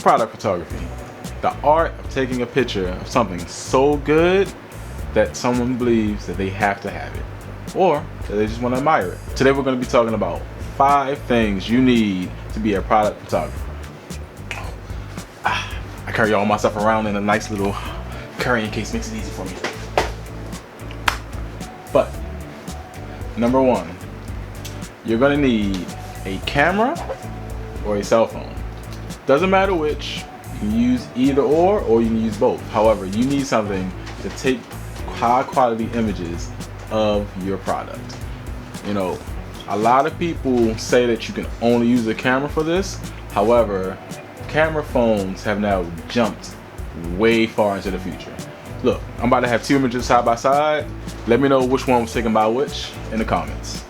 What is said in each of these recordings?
Product photography. The art of taking a picture of something so good that someone believes that they have to have it, or that they just want to admire it. Today we're going to be talking about 5 things you need to be a product photographer. I carry all my stuff around in a nice little carrying case, makes it easy for me. But number 1, you're going to need a camera or a cell phone. Doesn't matter which. You can use either or you can use both. However, you need something to take high quality images of your product. You know, a lot of people say that you can only use a camera for this. However, camera phones have now jumped way far into the future. Look, I'm about to have 2 images side by side. Let me know which one was taken by which in the comments.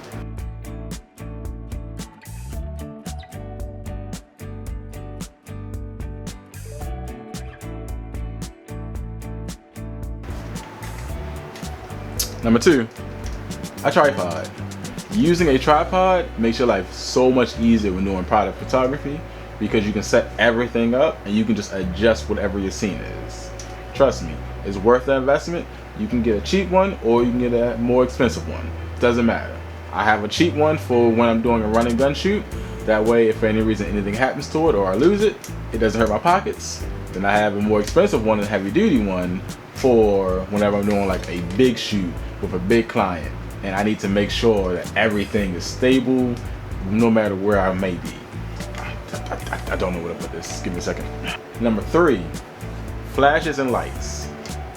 Number 2, a tripod. Using a tripod makes your life so much easier when doing product photography because you can set everything up and you can just adjust whatever your scene is. Trust me, it's worth the investment. You can get a cheap one or you can get a more expensive one. Doesn't matter. I have a cheap one for when I'm doing a run and gun shoot. That way, if for any reason anything happens to it or I lose it, it doesn't hurt my pockets. Then I have a more expensive one, a heavy duty one, for whenever I'm doing like a big shoot with a big client and I need to make sure that everything is stable no matter where I may be. I don't know where to put this. Give me a second. Number 3, flashes and lights.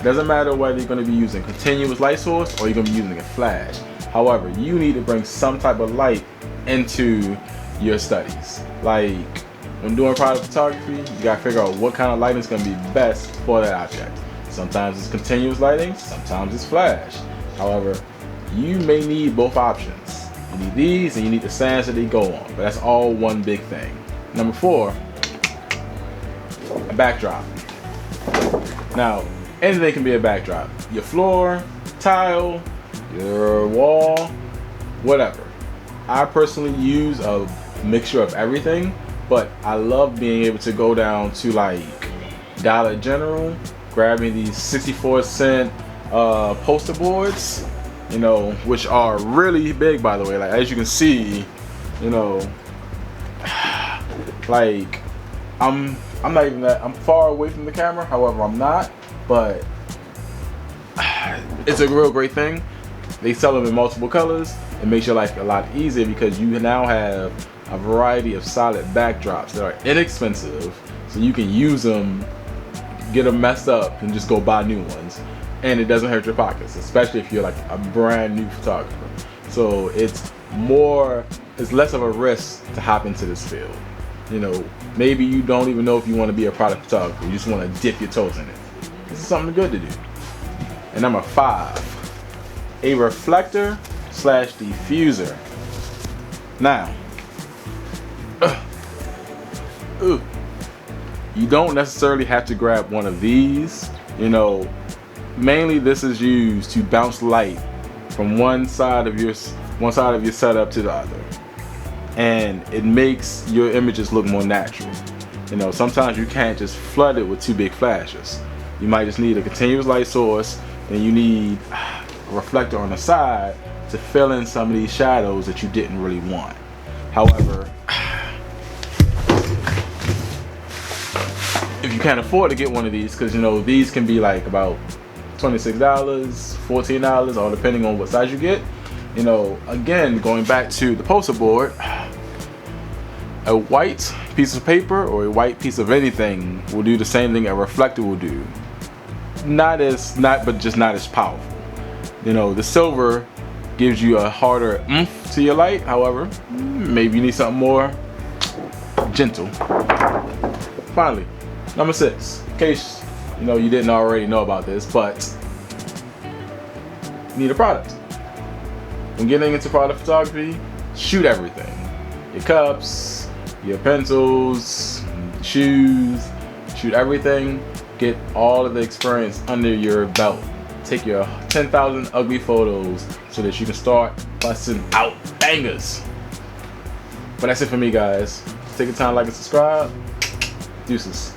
Doesn't matter whether you're going to be using continuous light source or you're going to be using a flash. However, you need to bring some type of light into your studies. Like when doing product photography, you got to figure out what kind of lighting is going to be best for that object. Sometimes it's continuous lighting, sometimes it's flash. However, you may need both options. You need these and you need the sands that they go on, but that's all one big thing. Number 4, a backdrop. Now, anything can be a backdrop. Your floor, tile, your wall, whatever. I personally use a mixture of everything, but I love being able to go down to like Dollar General, grabbing these 64-cent poster boards, you know, which are really big, by the way. Like as you can see, you know, like I'm not even that, I'm far away from the camera. However, I'm not, but it's a real great thing. They sell them in multiple colors. It makes your life a lot easier because you now have a variety of solid backdrops that are inexpensive, so you can use them, get them messed up, and just go buy new ones. And it doesn't hurt your pockets, especially if you're like a brand new photographer. So it's less of a risk to hop into this field. You know, maybe you don't even know if you want to be a product photographer. You just want to dip your toes in it. This is something good to do. And number 5, a reflector / diffuser. Now, you don't necessarily have to grab one of these. You know, mainly this is used to bounce light from one side of your setup to the other, and it makes your images look more natural. You know, sometimes you can't just flood it with 2 big flashes. You might just need a continuous light source, and you need a reflector on the side to fill in some of these shadows that you didn't really want. However, if you can't afford to get one of these, because you know these can be like about $26, $14, all depending on what size you get. You know, again, going back to the poster board, a white piece of paper or a white piece of anything will do the same thing a reflector will do. But just not as powerful. You know, the silver gives you a harder oomph to your light. However, maybe you need something more gentle. Finally, number 6, in case you know you didn't already know about this, but you need a product. When getting into product photography, shoot everything. Your cups, your pencils, shoes, shoot everything. Get all of the experience under your belt. Take your 10,000 ugly photos so that you can start busting out bangers. But that's it for me, guys. Take your time, like and subscribe. Deuces.